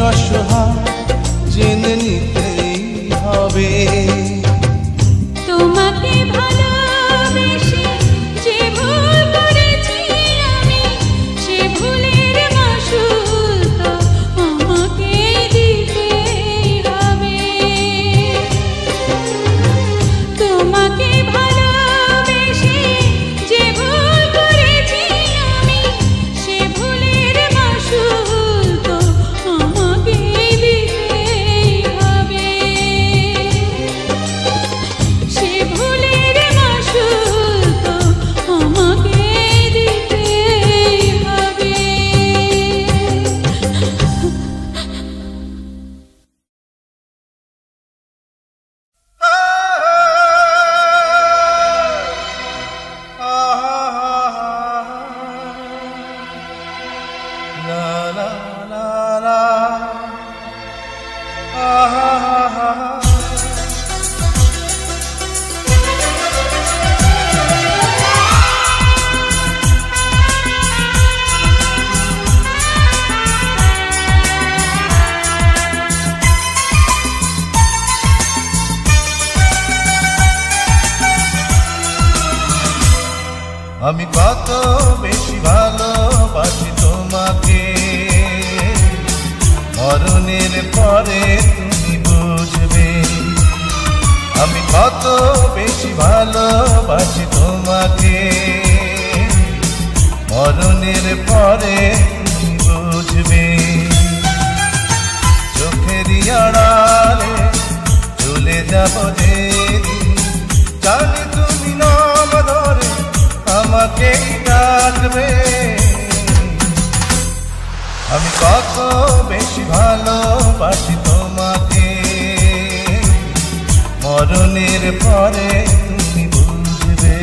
অসহায় জেনে নিতেই হবে। তোমাকে ভালোবেসে যে ভুল করেছি আমি, সে ভুলের মাসুল তো আমাকেই দিতেই হবে। তোমাকে ভালোবেসে যে ভুল করেছি আমি, সে ভুলের মাসুল তো আমাকেই দিতেই হবে। সে ভুলের মাসুল তো আমাকেই দিতেই হবে। La la la la, আমি কত বেশি ভালোবাসি তোমাকে, মরণের পরে তুমি বুঝবে। আমি কত বেশি ভালোবাসি তোমাকে, মরণের পরে তুমি বুঝবে। চোখেরই আড়ালে চলে যাব যেদিন, জানি তুমি নাম ধরে আমাকে ডাকবে। আমি কত বেশি ভালোবাসি তোমাকে, মরণের পরে তুমি বুঝবে।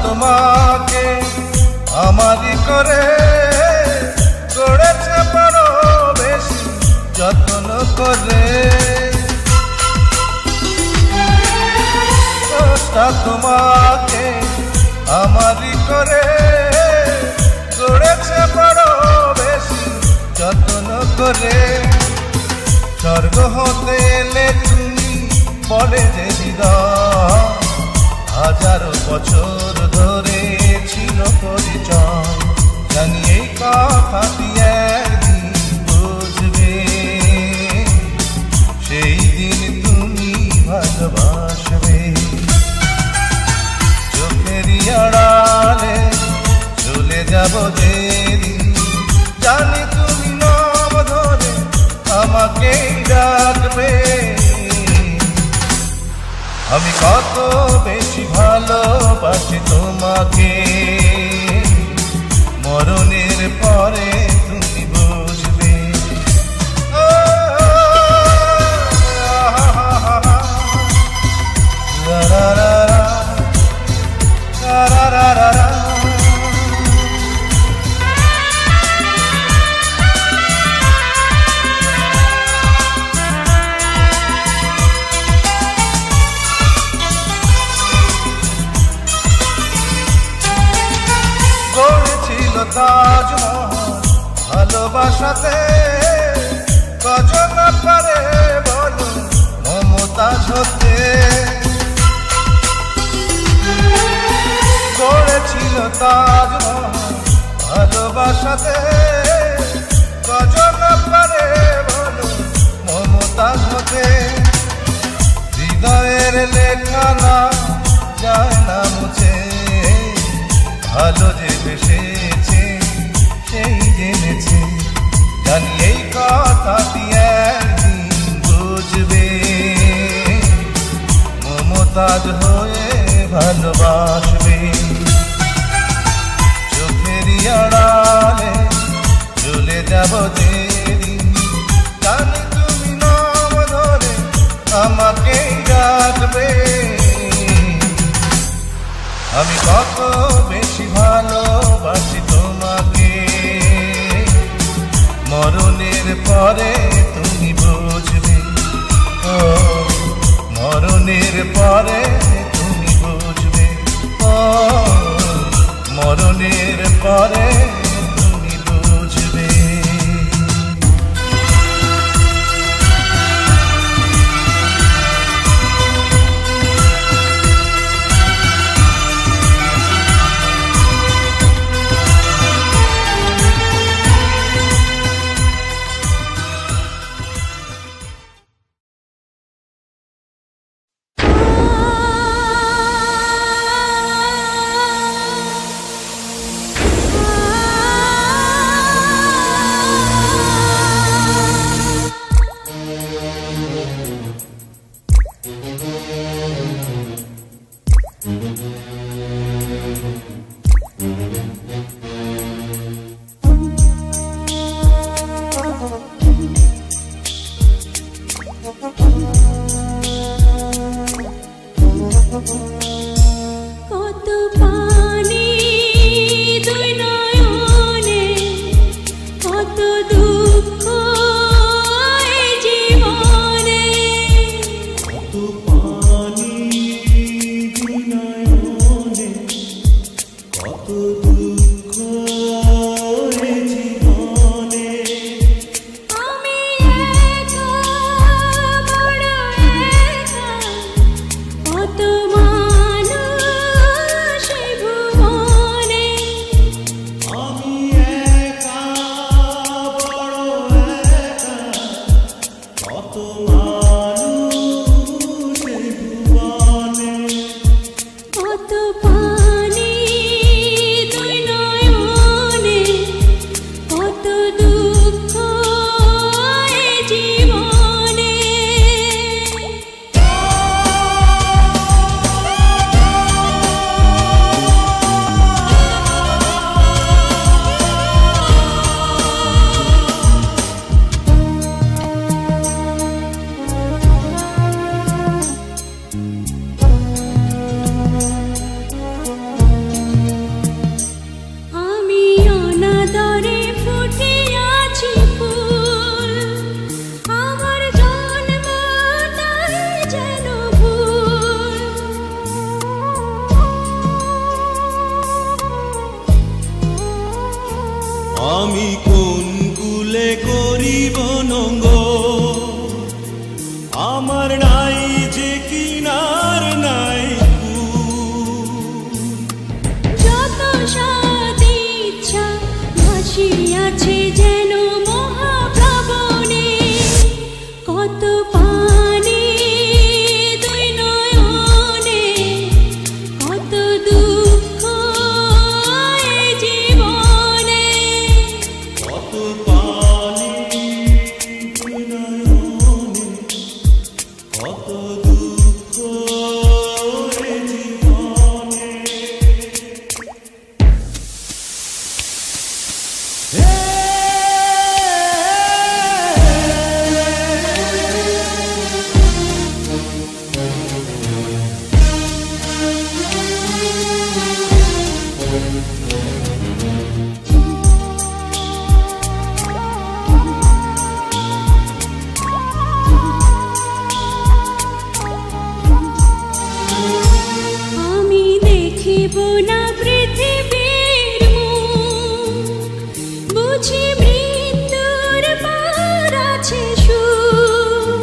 তোমাকে আমারই করে করেছে বড় বেশি যত্ন করে। তোমাকে আমারই করে করেছে বড় বেশি যত্ন করে। স্বর্গ হতে এলে তুমি বলে যে হৃদয়, হাজারো বছর ধরে ছিল পরিচয়। জানি এই কথাটি একদিন বুঝবে, সেই দিন তুমি ভালোবাসবে। চোখেরই আড়ালে চলে যাব যেদিন, জানি তুমি নাম ধরে আমাকে ডাকবে। আমি কত বেশি ভালোবাসি তোমাকে, মরণের পরে তুমি বুঝবে। লা লা লা লা লা লা লা লা। তাজমহল ভালোবাসাতে কজন পারে বলো মমতাজ হতে। করেছিল তাজমহল ভালোবাসাতে কজন পারে বলো মমতাজ হতে। হৃদয়ের লেখা না যায় না মুছে, ভালো যে বেসেছে সেই জেনেছে। জানি এই কথাটি একদিন বুঝবে, মমতাজ হয়ে ভালোবাসবে। চোখেরই আড়ালে চলে যাব যেদিন, জানি তুমি নাম ধরে আমাকে ডাকবে। আমি কত বেশি ভালোবাসি তোমাকে, মরণের পরে তুমি বুঝবে। ও মরণের পরে তুমি বুঝবে। ও মরণের পরে তুমি বুঝবে। কত পানি দুই নয়নে, কত দুঃখ এই জীবনে। কত পানি দুই নয়নে, কত দুঃখ এই জীবনে। আমি একা, বড় একা, কত মানুষ এই ভুবনে। আমি একা, বড় একা, কত মানুষ এই ভুবনে। কত পানি দুই নয়নে, কত দুঃখ এই জীবনে। আমি অনাদরে ফুটিয়াছি ফুল, আমার জন্মটাই যেন ভুল। আমি কোন কুলে করিব নঙ্গ, আমার নাই যে কিনার নাই কূল। যত সৎ ইচ্ছা ভাসিয়াছে যেন মহাপ্লাবনে। কত পানি দুই নয়নে, কত দুঃখ এই জীবনে। কত পানি দুই নয়নে, কত দুঃখ এই জীবনে। আমি দেখিব না পৃথিবীর মুখ, বুঝি মৃত্যুর পার আছে সুখ।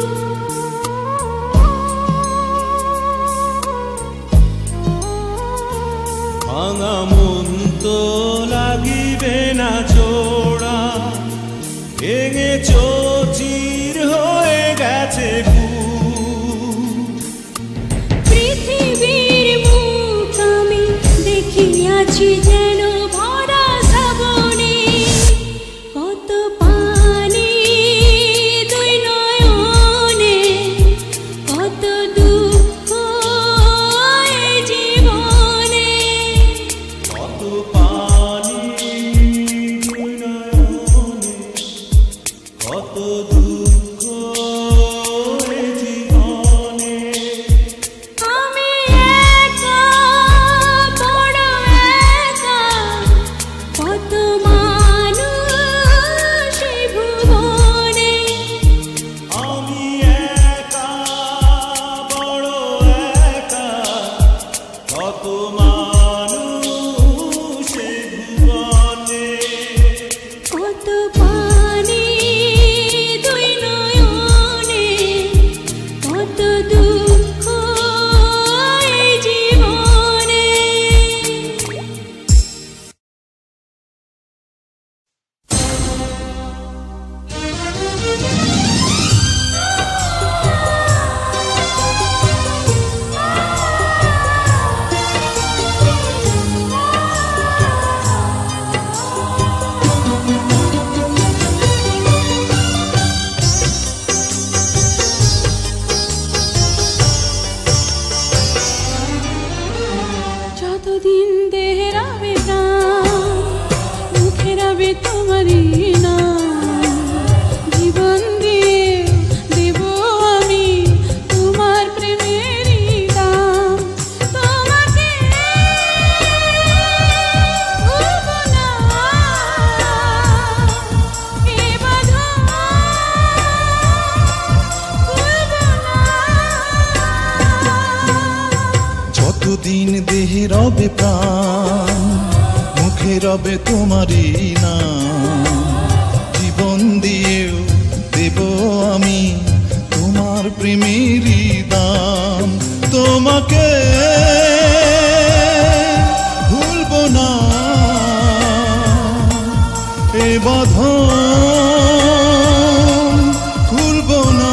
ভাঙা মন তো লাগিবে না জোড়া, ভেঙে চৌচির হয়ে গেছে পৃথিবীর মুখ আমি দেখিয়া রবে প্রাণ, মুখে রবে তোমারই নাম। জীবন দিয়েও দেব আমি তোমার প্রেমেরই দাম। তোমাকে ভুলবো না, এ বাঁধন খুলবো না।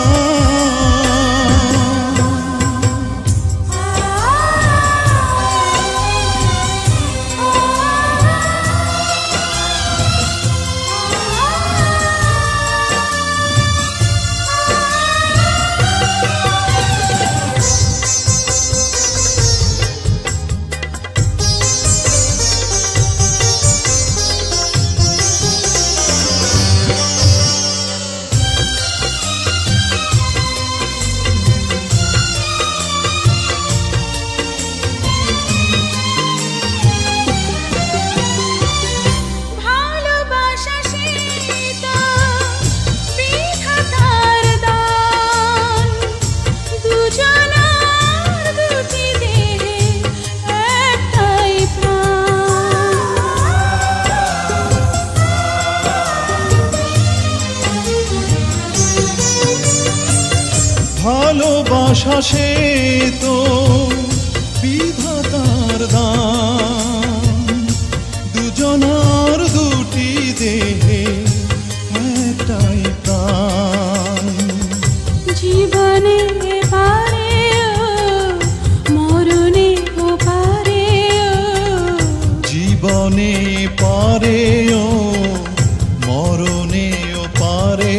ভালোবাসা সে তো বিধাতার দান, দুজনার দুটি দেহে একটাই প্রাণ। জীবনে পারে মরণে পারে, জীবনে পারে মরণেও পারে।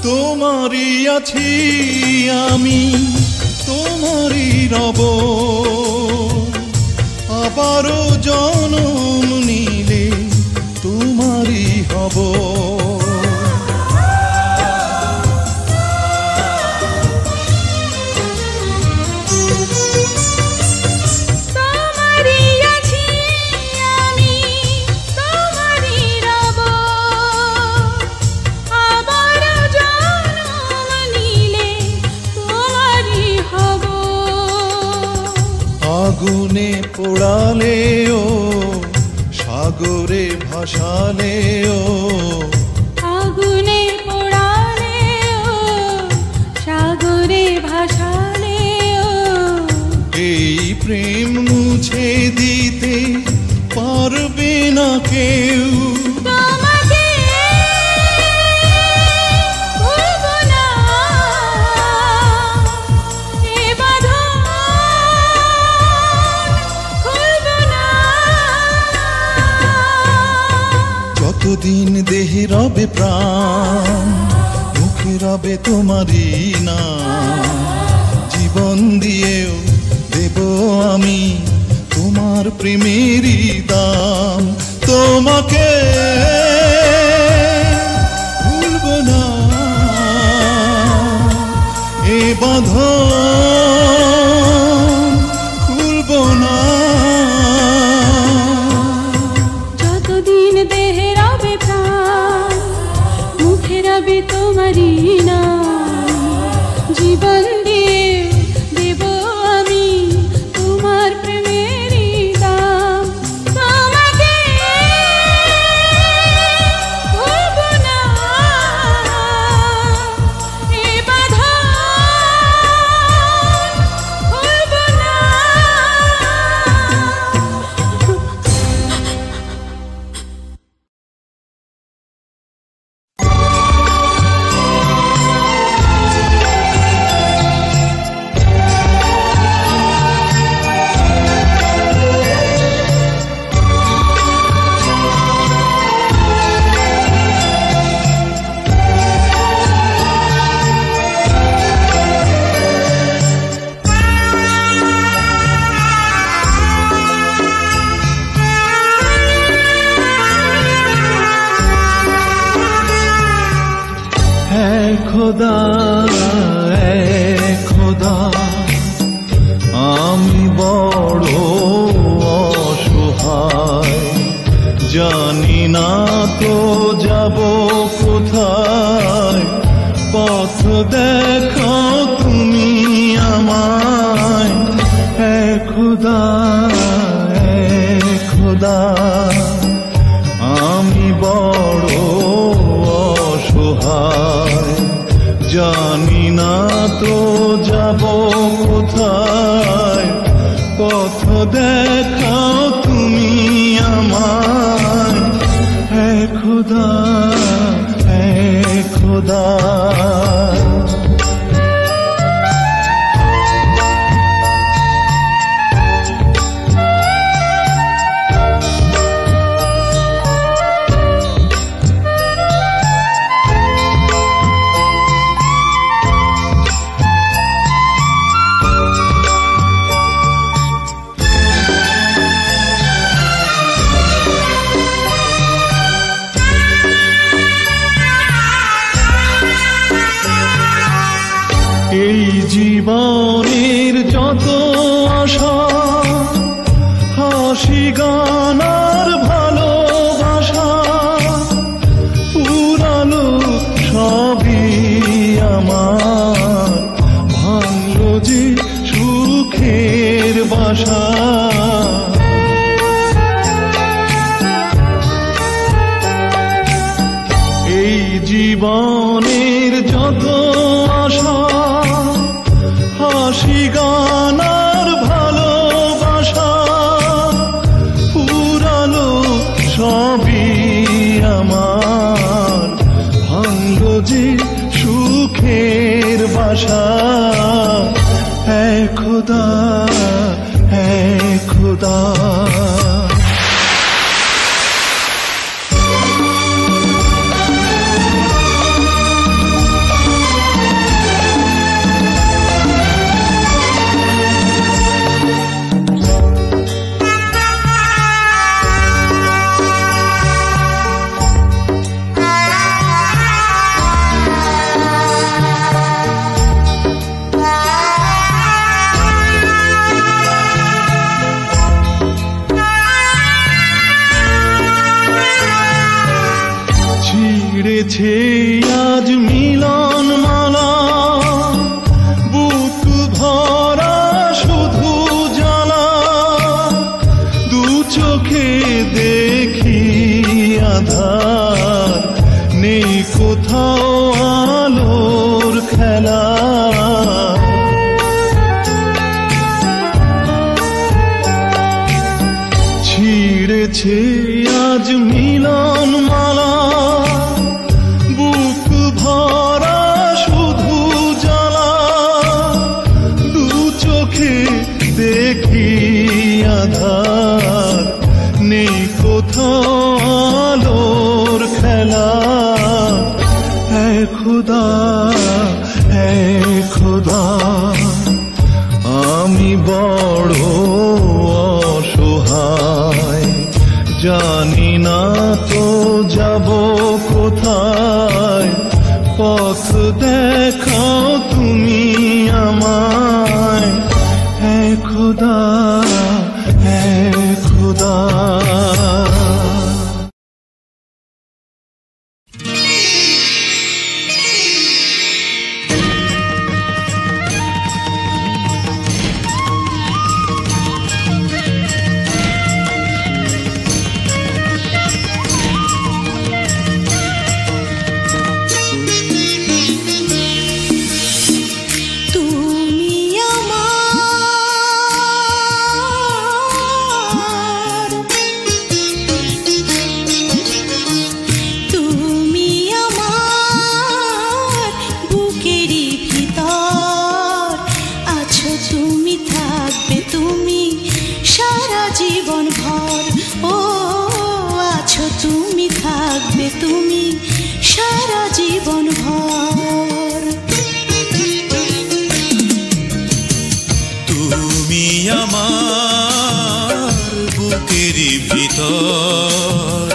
তোমারই আছি আমি, তোমারই রব, আবারও জনম নিলে তোমারই হব। আগুনে পোড়ালেও সাগরে ভাসালেও, আগুনে পোড়ালেও সাগরে ভাসালেও, এই প্রেম মুছে দিতে পারবে না কেউ। যতদিন দেহে রবে প্রাণ, মুখে রবে তোমারই নাম। জীবন দিয়েও দেব আমি তোমার প্রেমেরই দাম। তোমাকে ভুলবো না, এ বাঁধন খুলবো না। যতদিন দেহে রবে প্রাণ, মুখে রবে তোমারই নাম। জীবন দিয়ে দেব আমি তোমার প্রেমেরই দাম। তোমাকে খোদা খোদা আমি বড় অসহায়, জানি না তো যাব কোথায়, পথ দেখাও তুমি আমায়। খোদা খোদা আমি বড় অসহায়, জানি না তো যাব কোথায়, পথ দেখাও তুমি আমায়। খোদা খোদা এই জীবনের যত আশা, হাসি গান আর ভালোবাসা, পুরানো সবই আমার, ভাঙলো যে সুখের বাসা। এই জীবনের যত আশা, হাসি গান আর ভালোবাসা, পুরানো সবই আমার, ভাঙলো যে সুখের বাসা। খোদা খোদা ছিঁড়েছে আজ মিলন মালা, বুক ভরা শুধু জ্বালা, দু চোখে দেখি আধার, নেই কোথাও আলোর খেলা। ছিঁড়েছে আজ মিলন মালা, বুক ভরা শুধু জ্বালা, দু চোখে দেখি আধার, নেই কোথাও আলোর খেলা। খোদা খোদা আমি বড় অসহায়, জানি না তো যাব কোথায়, পথ দেখাও তুমি আমায়। খোদা খোদা তুমি সারা জীবন ভর। তুমি আমার বুকেরই ভিতর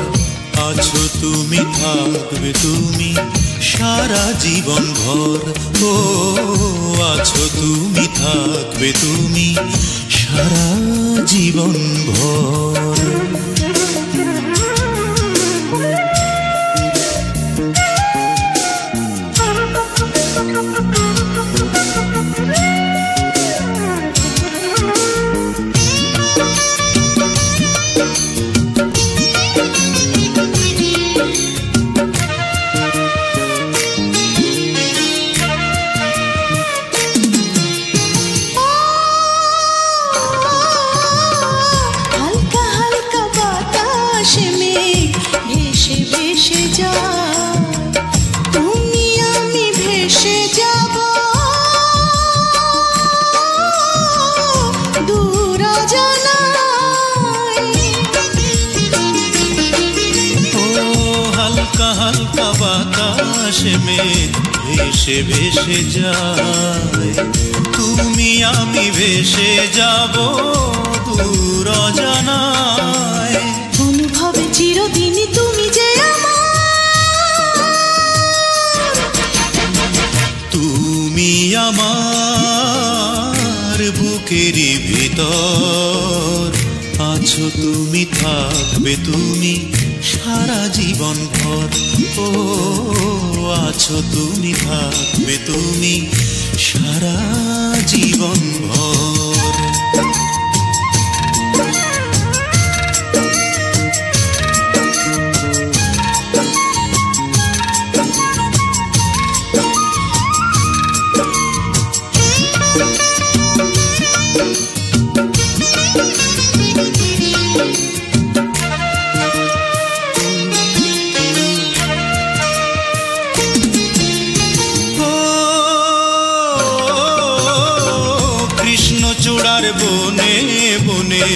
আছো, তুমি থাকবে তুমি সারা জীবন ভর। ও আছো তুমি, থাকবে তুমি সারা জীবন ভর। ভেসে ভেসে যায় তুমি আমি ভেসে যাব দূর অজানায়। অনুভবে চিরদিনই তুমি যে আমার, তুমি আমার বুকেরই ভিতর আছো তুমি, থাকবে তুমি সারা জীবন ভর। ও আছো তুমি, থাকবে তুমি সারা জীবন ভর। চূড়ার বনে বনে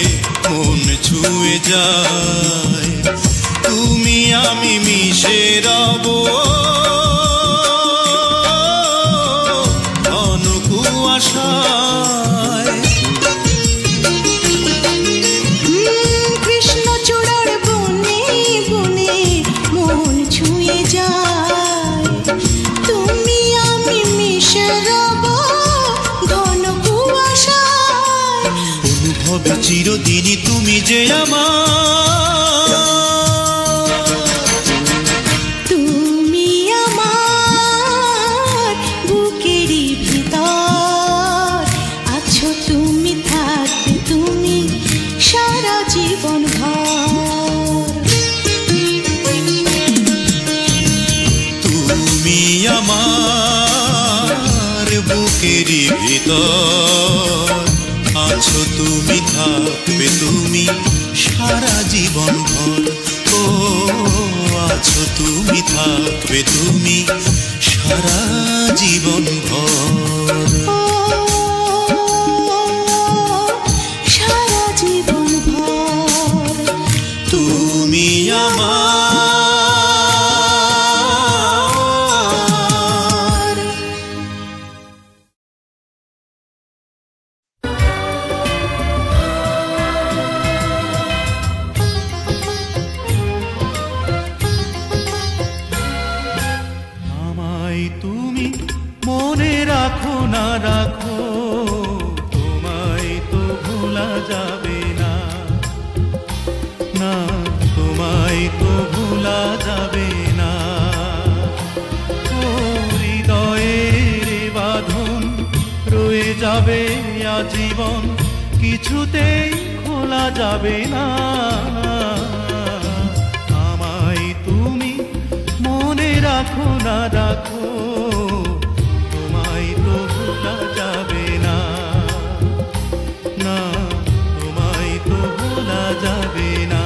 মন ছুঁয়ে যায় তুমি আমি মিশে রব ঘন কুয়াশায়। কৃষ্ণ চূড়ার বনে বনে মন ছুঁয়ে যায় তুমি আমি মিশে রব ঘন কুয়াশায়। অনুভবে চিরদিনই তুমি যে আমার, তুমি আমার বুকেরই ভিতর আছো তুমি, থাকবে তুমি সারা জীবন ভর। তুমি আমার বুকেরই ভিতর আছো তুমি, থাকবে তুমি সারা জীবন ভর। ও আছো তুমি, থাকবে তুমি সারা জীবন ভর। সারা জীবন ভর তুমি আমার। তুমি মনে রাখো না রাখো তোমায় তো ভোলা যাবে না, না তোমায় তো ভোলা যাবে না। ও হৃদয়ের বাঁধন রয়ে যাবে আজীবন, কিছুতেই খোলা যাবে না। আমায় তুমি মনে রাখো না রাখো তোমায় তো ভোলা যাবে না, না তোমায় তো ভোলা যাবে না।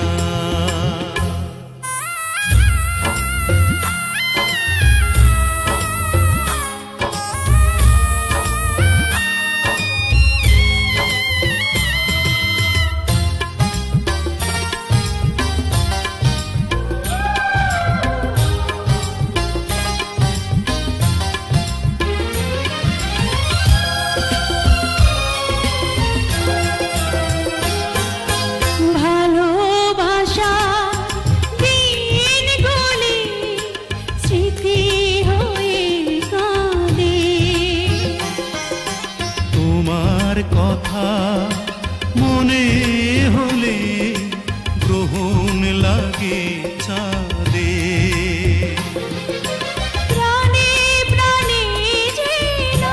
কথা মনে হলে গ্রহণ লাগে চাঁদে। প্রাণে প্রাণে যেন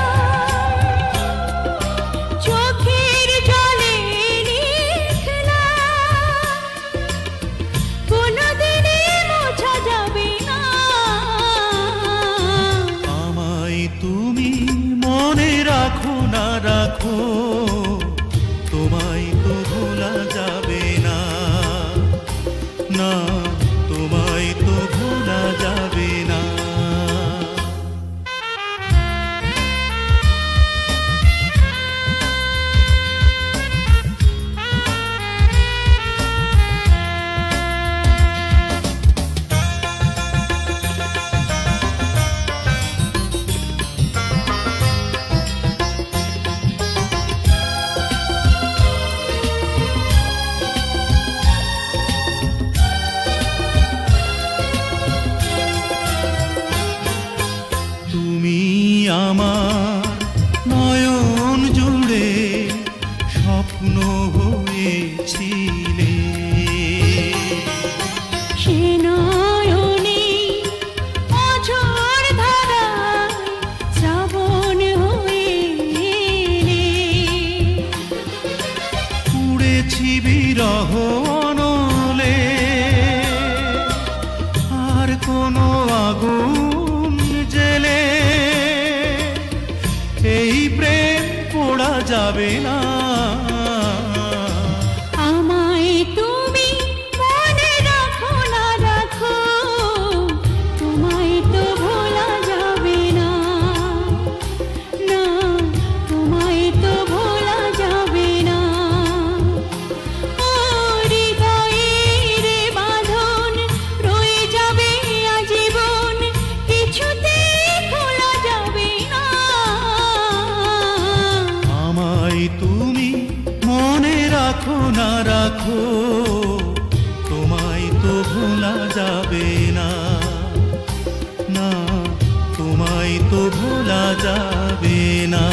চোখের জলে লিখলাম, কোনদিনই মোছা যাবে না। আমায় তুমি মনে রাখো না রাখো, তোমায় তো ভোলা যাবে না, না তোমায় তো ভোলা যাবে না। তুমি আমার নয়ন জুড়ে স্বপ্ন হয়েছিলে, সে নয়নে অঝোর ধারায় শ্রাবণ হয়ে এলে। উড়েছি বিরহ অনলে, আর কোনো আগুন জেলে এই প্রেম পোড়া যাবে না। আমায় তুমি মনে রাখো না রাখো, তোমায় তো ভোলা যাবে না, না তোমায় তো ভোলা যাবে না। ও হৃদয়ের বাঁধন রয়ে যাবে আজীবন, কিছুতেই খোলা যাবে না। আমায় তুমি মনে রাখো না রাখো, তোমায় তো ভোলা যাবে না, না তোমায় তো ভোলা যাবে না।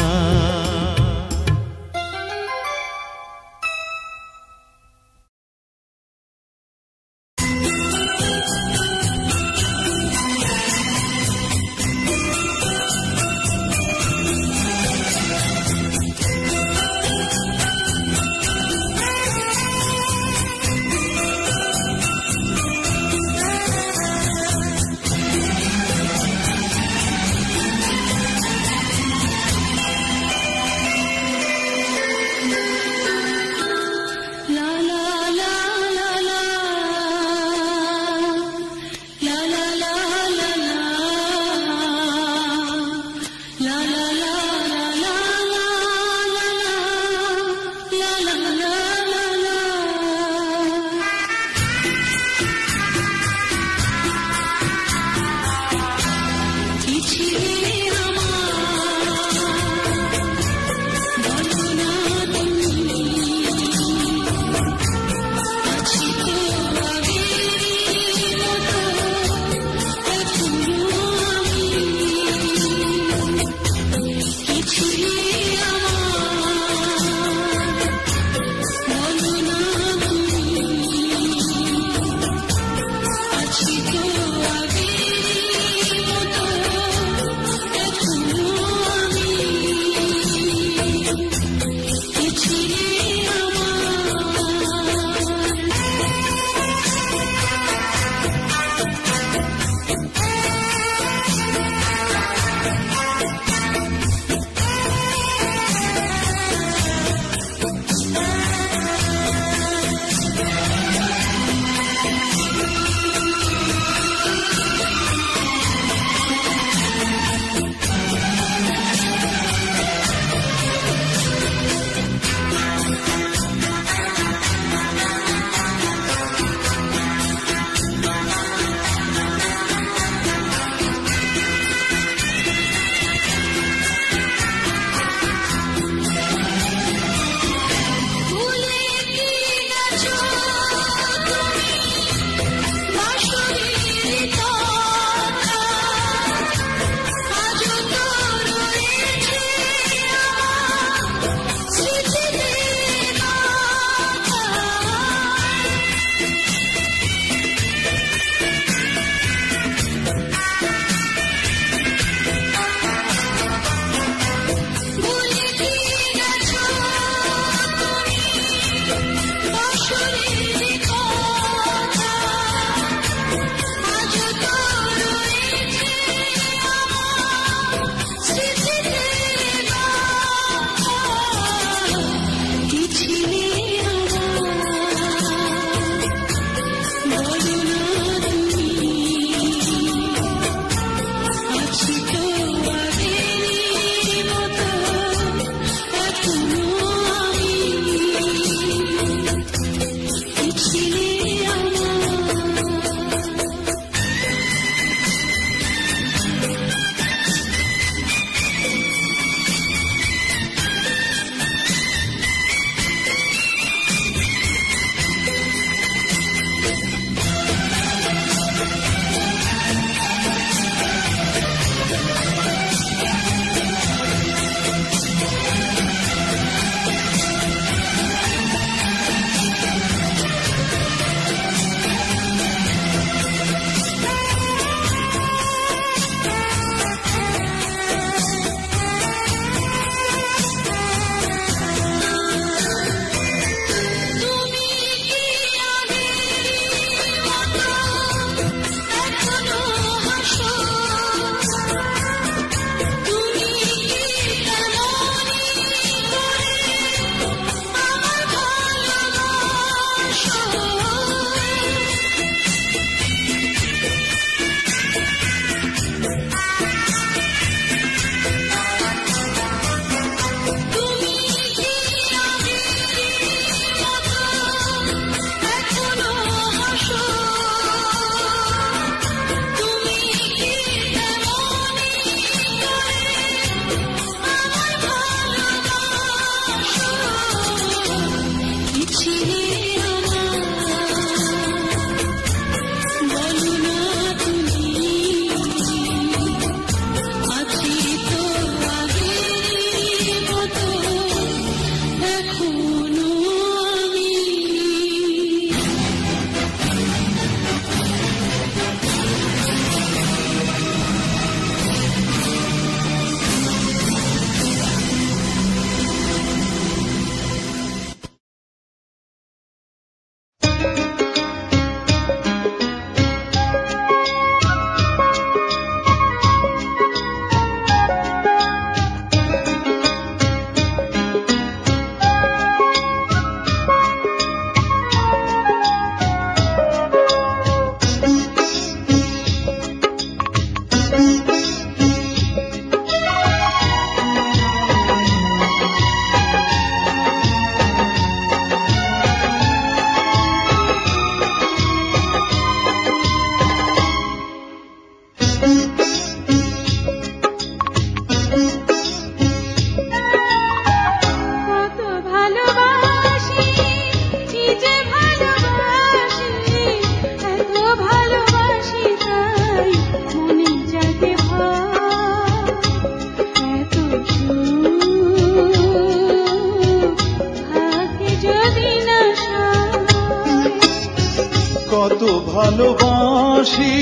কত ভালোবাসি,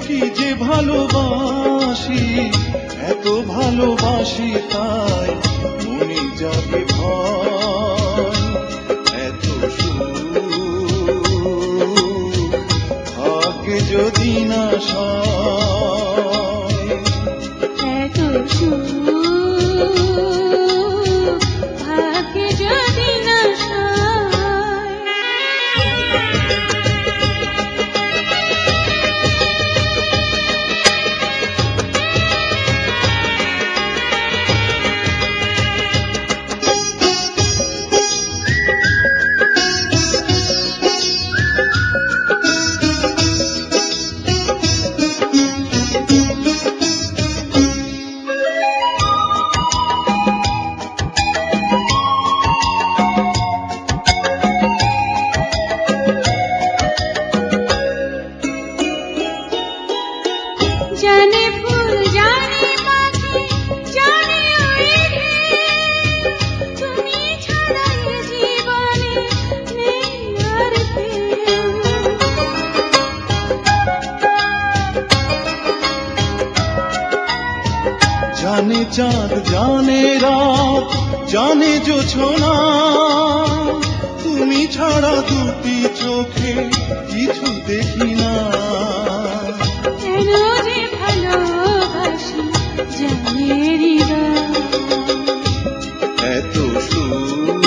কি যে ভালোবাসি, এত ভালোবাসি তাই মনে যাবে ভয়। এত সুখ ভাগ্যে যদি না সয়, এত সুখ ভাগ্যে যদি না সয়। জানে ফুল জানে পাখি জানে ওই ঢেউ, তুমি ছাড়া এ জীবনে নেই আর কেউ। জানে চাঁদ জানে রাত জানে জোছনা, তুমি ছাড়া দুটি চোখে কিছু দেখি না। কেন যে ভালোবাসি জানে হৃদয়, এত সুখ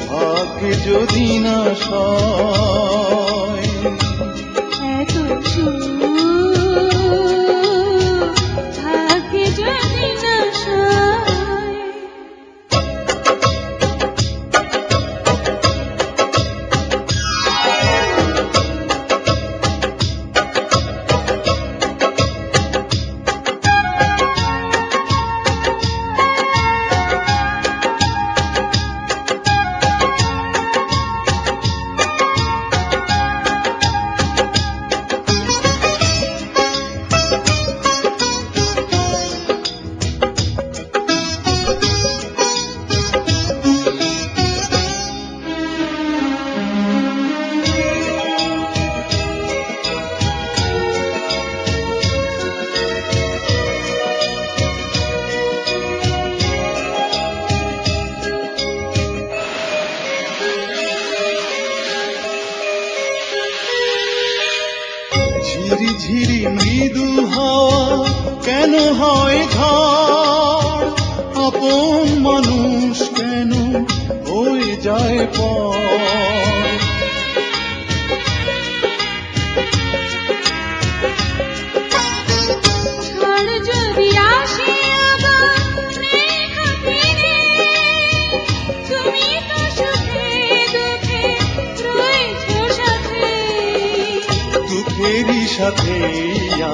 ভাগ্যে যদি না সয়, এত সুখ ভাগ্যে যদি না সয়। ঝিরি ঝিরি মৃদু হাওয়া কেন হয় ঝড়, আপন মানুষ কেন হয়ে যায় পর। ঝড় যদি আসে আবার রেখা ফিরে, তুমি তো সুখে দুঃখে রয়েছো সাথে। দুঃখেরই সাথে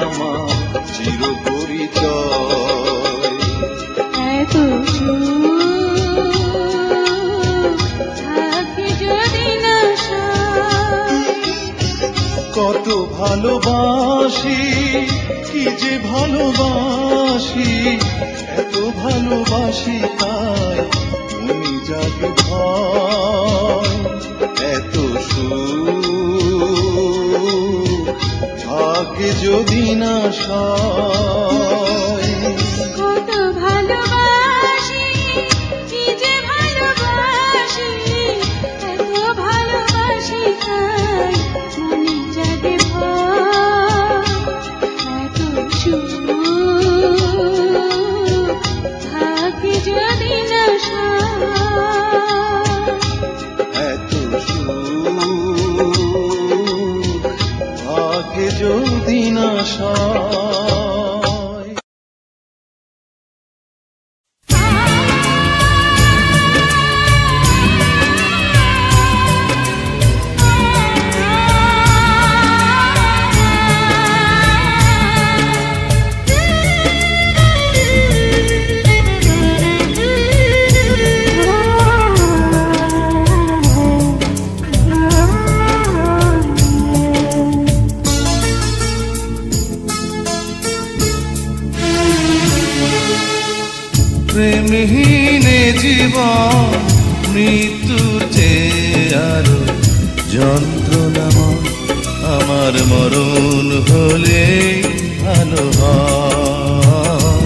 আমার চির পরিচয়, এত সুখ ভাগ্যে যদি না সয়। কত ভালোবাসি, কি যে ভালোবাসি, এত ভালোবাসি তাই মনে যাবে ভয়। এত সুখ ভাগ্যে যদি না সয়, কত ভালোবাসি, কি যে ভালোবাসি, এত ভালোবাসি তাই মনে যাবে ভয়। এত সুখ ভাগ্যে যদি না সয়, এত সুখ ভাগ্যে যদি না সয়। প্রেমহীনে জীবন মৃত্যুর চেয়ে আরো যন্ত্রণাময় আমার মরণ হলে ভালো হয়,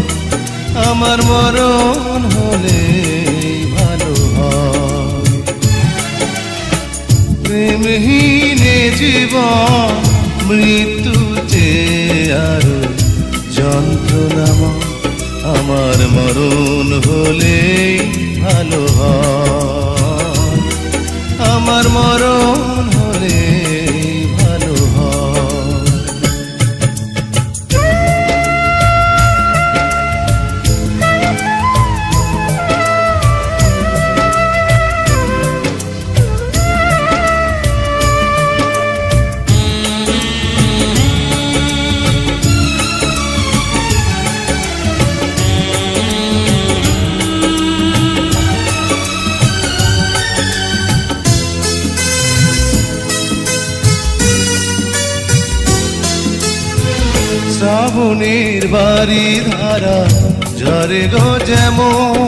আমার মরণ হলে ভালো হয়। প্রেমহীনে জীবন মৃত্যুতে আরো যন্ত্রণাময় আমার মরণ হলে ভালো হয়, আমার মরণ হলে ভালো হয়। শ্রাবণের বাড়ি ধারা ঝরে গো যেমন,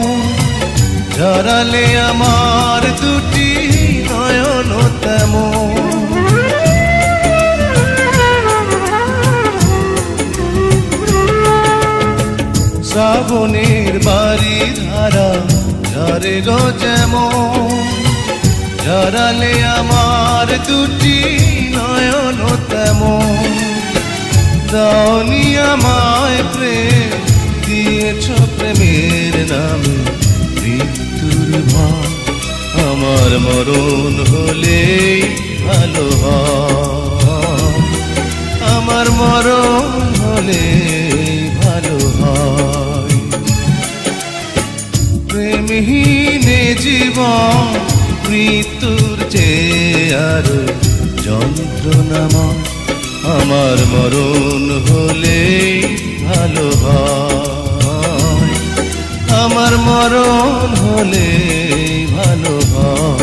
ঝরালে আমার দুটি নয়ন তেমন। শ্রাবণের বাড়ি ধারা ঝরে গো যেমন, ঝরালে আমার দুটি নয়ন তেমন। দাওনি আমায় প্রেম, দিয়েছ প্রেমের নামে মৃত্যুর ভয়, আমার মরণ হলে ভালো হয়, আমার মরণ হলে ভালো হয়। প্রেমহীনে জীবন মৃত্যুর চেয়ে আরো যন্ত্রণাময় আমার মরণ হলে ভালো হয়, আমার মরণ হলে ভালো হয়।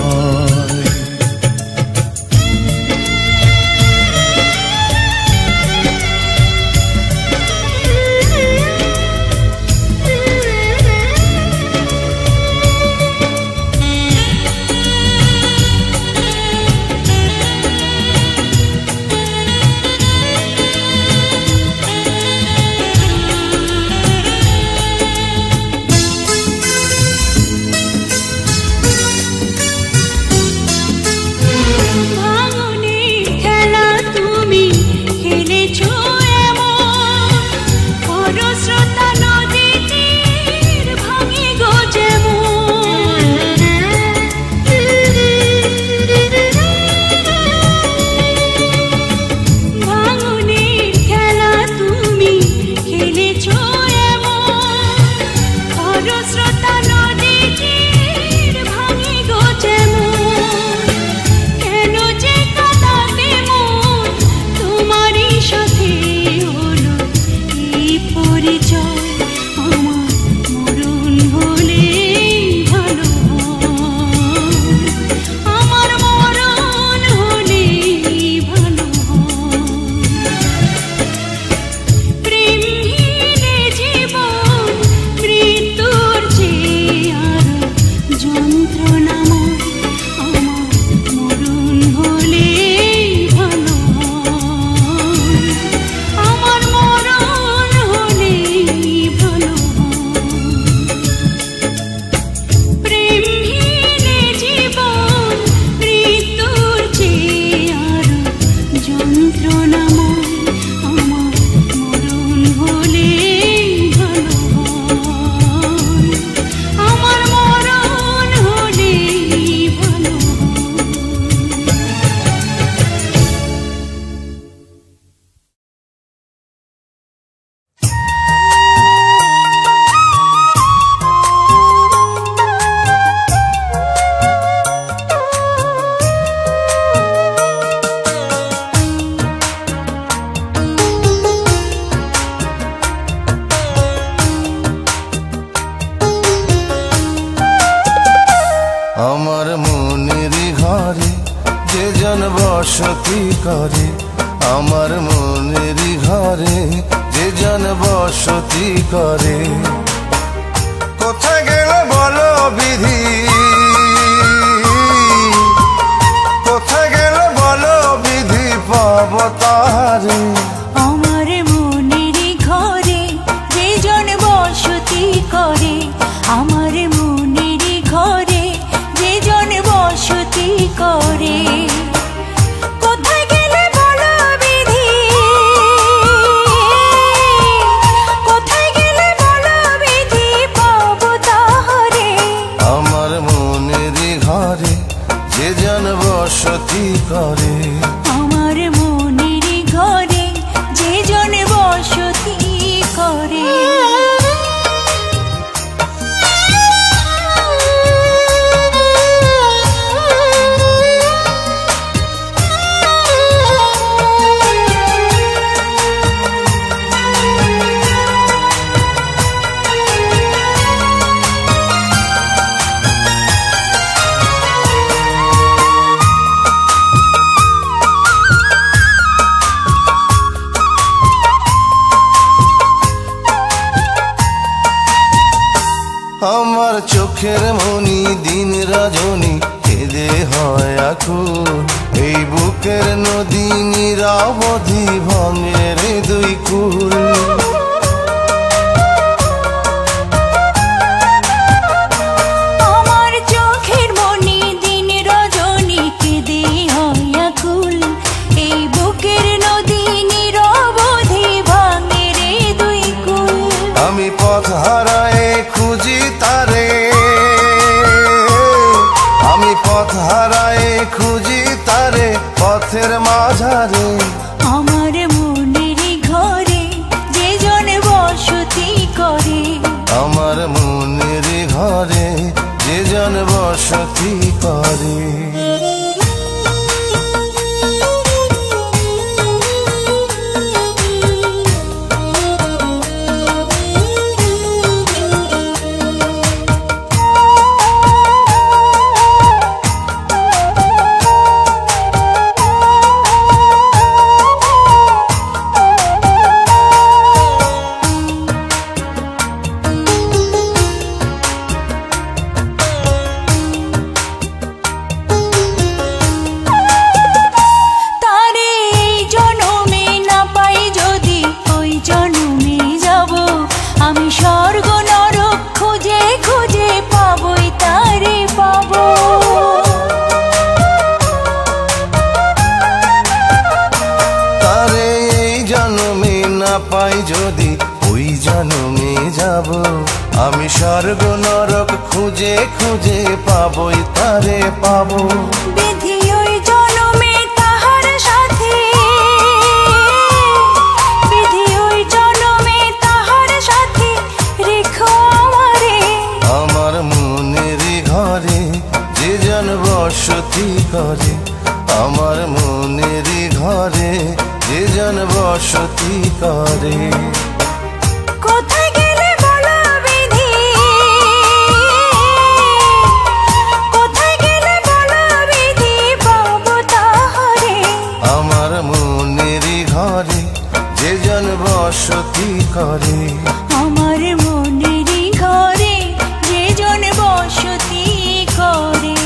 বসতি করে আমার মনেরই ঘরে যে জন বসতি করে। কোথায় গেল বলো বিধি, কোথায় গেল বসতি করে। আমার মনের ঘরে যে জন বসতি করে। আমার চোখের মনি দিন রজনী কেঁদে হয় আকুল, এই বুকের নদী নিরাবধি ভাঙে রে দুই কুল। আমার চোখের মনি দিন রজনী কেঁদে হয় আকুল, এই বুকের নদী নিরবধি ভাঙে রে দুই কুল। আমি পথ হারায় খুঁজি তারে, আমি পথ হারায় খুঁজি তারে পথের মাঝারে। আমার মনের ঘরে যে জন বসতি করে। আমার মনের ঘরে যে জন বসতি করে। পাই যদি ওই জন্মে যাব, আমি স্বর্গ নরক খুঁজে খুঁজে পাবই তারে পাবো। বিধি ওই জন্মে তাহার সাথে, বিধি ওই জন্মে তাহার সাথে রেখো আমারে। আমার মনের ঘরে যে জন বসতি করে, আমার মনের ঘরে যে জন বসতি করে। কোথায় গেলে বলো বিধি, কোথায় গেলে বলো বিধি পাবো তাহারে। আমার মনের ঘরে যে জন বসতি করে, আমার মনের ঘরে যে জন বসতি করে।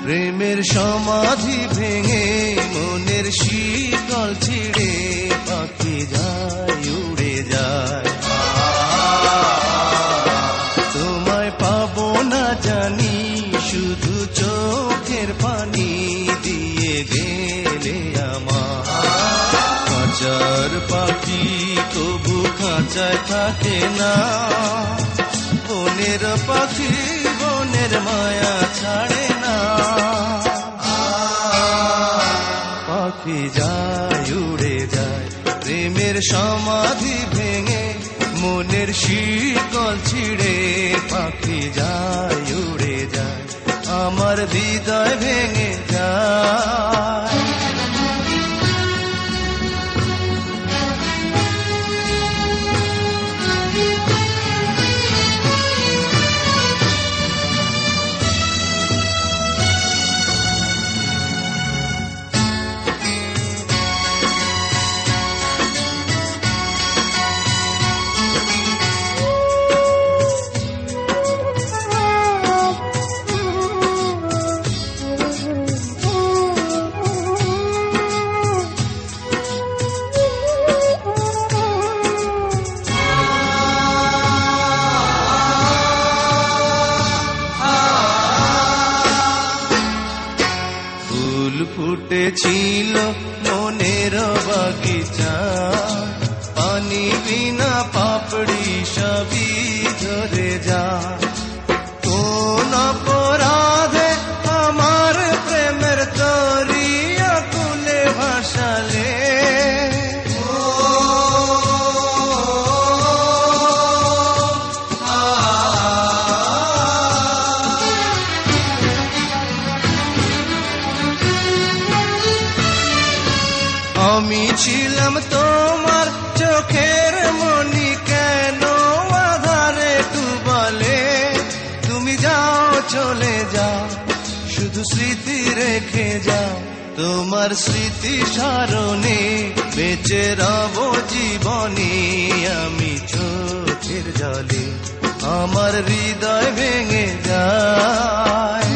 প্রেমের সমাধি ভেঙে মনের শীতল ছিঁড়ে পাখি যায় উড়ে যায়। তোমায় পাবো না জানি শুধু চোখের পানি দিয়ে গেলে আমার। খাঁচার পাখি তবু খাঁচায় থাকে না, বনের পাখি বনের মায়া ছাড়ে না। পাখি যায় উড়ে যায় প্রেমের সমাধি ভেঙে মনের শীতল ছিঁড়ে পাখি যায় উড়ে যায়, আমার হৃদয় ভেঙে যায়। ফুটেছিল মনের বাগিচা, পানি মিনা পাপড়ি সবই ধরে যা কোন অপরাধে আমার প্রেমের তরি আকুলে ভাসালে আমি ছিলাম তোমার চোখের মনি কেন আধারে ডুবালে তুমি যাও চলে যাও শুধু স্মৃতি রেখে যাও তোমার স্মৃতি স্মরণে বেঁচে রব জীবনে আমি চোখের জলে আমার হৃদয় ভেঙে যায়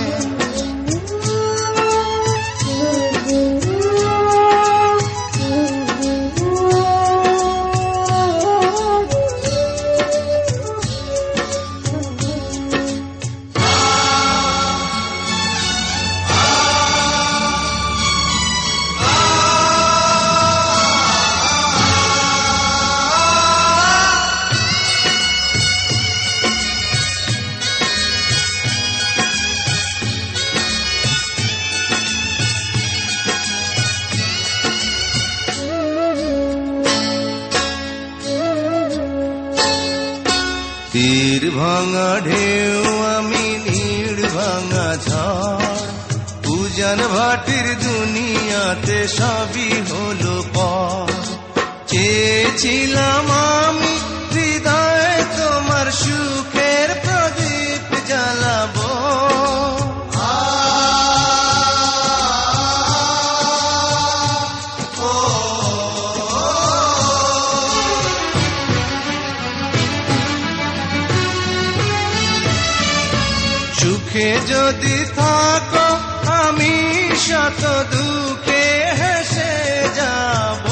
তীর ভাঙা ঢেউ আমি নীড় ভাঙা ঝড় উজান ভাটির দুনিয়াতে সবই হলো পর চেয়েছিলাম আমি হৃদয়ে তোমার সুখের প্রদীপ জ্বালাবো সুখে যদি থাকো আমি শত দুঃখে হেসে যাব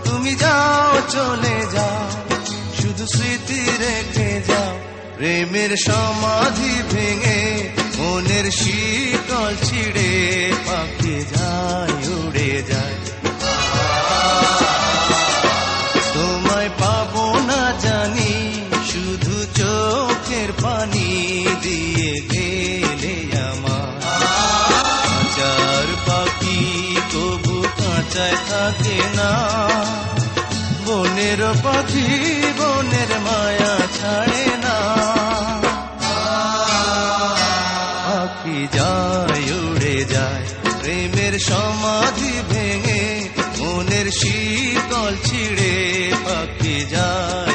তুমি যাও চলে যাও শুধু স্মৃতি রেখে যাও প্রেমের সমাধি ভেঙে মনের শীতল ছিঁড়ে পাখি যায় উড়ে যায় তোমায় পাবো না জানি শুধু চোখের পানি দিয়ে গেলে আমার কাঁচার পাখি তবু কাঁচায় থাকে না বনের পাখি বনের মায়া ছাড়ে না পাখি যায় উড়ে যায় প্রেমের সমাধি ভেঙে মনের শীতল ছিঁড়ে পাখি যায়